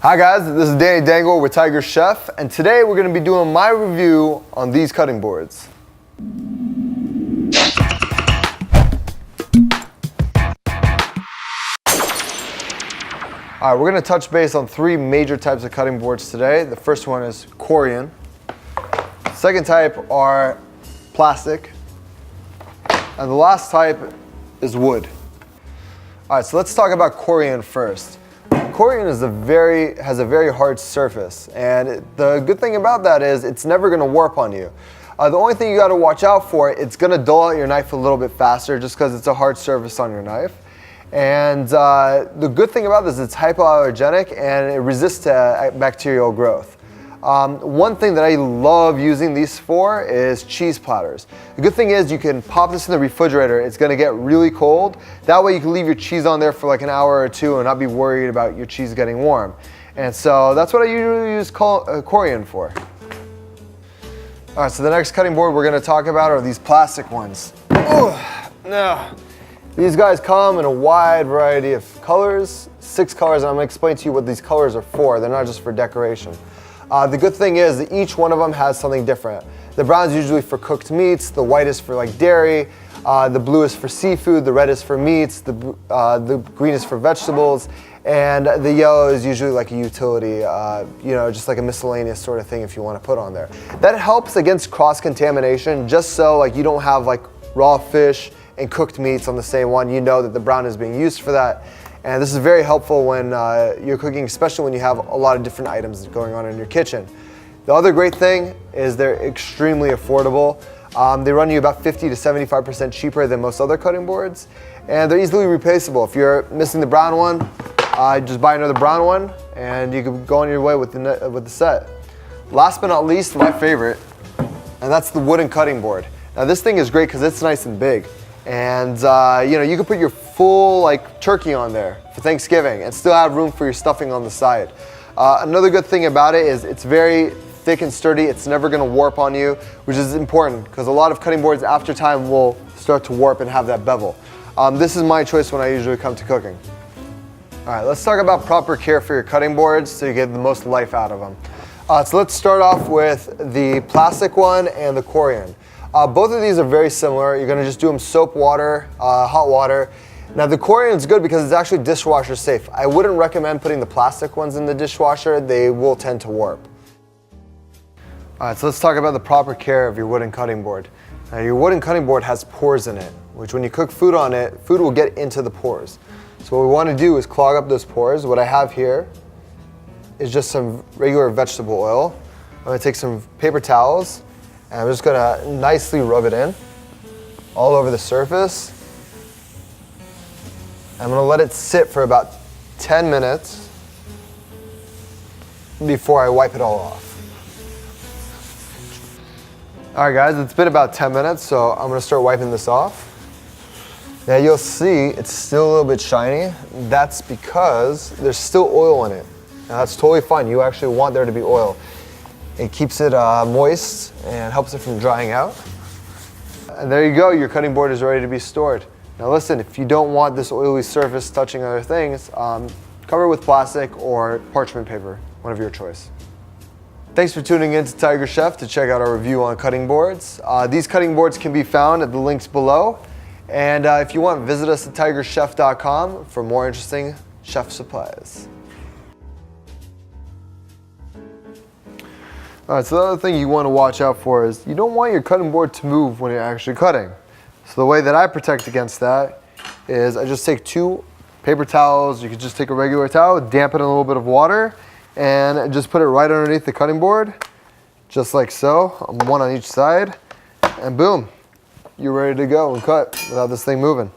Hi guys, this is Dangoor with TigerChef, and today we're going to be doing my review on these cutting boards. Alright, we're going to touch base on three major types of cutting boards today. The first one is Corian. Second type are plastic. And the last type is wood. Alright, so let's talk about Corian first. Corian has a very hard surface, and the good thing about that is it's never going to warp on you. The only thing you got to watch out for, it's going to dull out your knife a little bit faster just because it's a hard surface on your knife. And the good thing about this is it's hypoallergenic and it resists bacterial growth. One thing that I love using these for is cheese platters. The good thing is you can pop this in the refrigerator. It's going to get really cold. That way you can leave your cheese on there for like an hour or two and not be worried about your cheese getting warm. And so that's what I usually use Corian for. All right, so the next cutting board we're going to talk about are these plastic ones. Now, these guys come in a wide variety of colors, 6 colors, and I'm going to explain to you what these colors are for. They're not just for decoration. The good thing is that each one of them has something different. The brown is usually for cooked meats, the white is for like dairy, the blue is for seafood, the red is for meats, the green is for vegetables, and the yellow is usually like a utility, just like a miscellaneous sort of thing if you want to put on there. That helps against cross-contamination, just so like you don't have like raw fish and cooked meats on the same one. You know that the brown is being used for that. And this is very helpful when you're cooking, especially when you have a lot of different items going on in your kitchen. The other great thing is they're extremely affordable. They run you about 50 to 75% cheaper than most other cutting boards, and they're easily replaceable. If you're missing the brown one, just buy another brown one, and you can go on your way with the set. Last but not least, my favorite, and that's the wooden cutting board. Now this thing is great because it's nice and big. And you can put your full like turkey on there for Thanksgiving and still have room for your stuffing on the side. Another good thing about it is it's very thick and sturdy. It's never going to warp on you, which is important because a lot of cutting boards after time will start to warp and have that bevel. This is my choice when I usually come to cooking. All right, let's talk about proper care for your cutting boards so you get the most life out of them. So let's start off with the plastic one and the Corian. Both of these are very similar. You're going to just do them soap water, hot water. Now the Corian is good because it's actually dishwasher safe. I wouldn't recommend putting the plastic ones in the dishwasher. They will tend to warp. All right, so let's talk about the proper care of your wooden cutting board. Now your wooden cutting board has pores in it, which when you cook food on it, food will get into the pores. So what we want to do is clog up those pores. What I have here is just some regular vegetable oil. I'm going to take some paper towels, and I'm just going to nicely rub it in all over the surface. I'm going to let it sit for about 10 minutes before I wipe it all off. All right guys, it's been about 10 minutes, so I'm going to start wiping this off. Now you'll see it's still a little bit shiny. That's because there's still oil in it. Now that's totally fine. You actually want there to be oil. It keeps it moist and helps it from drying out. And there you go, your cutting board is ready to be stored. Now listen, if you don't want this oily surface touching other things, cover it with plastic or parchment paper, one of your choice. Thanks for tuning in to TigerChef to check out our review on cutting boards. These cutting boards can be found at the links below. And if you want, visit us at TigerChef.com for more interesting chef supplies. All right, so the other thing you want to watch out for is you don't want your cutting board to move when you're actually cutting. So the way that I protect against that is I just take 2 paper towels. You could just take a regular towel, damp it in a little bit of water, and just put it right underneath the cutting board, just like so, one on each side, and boom, you're ready to go and cut without this thing moving.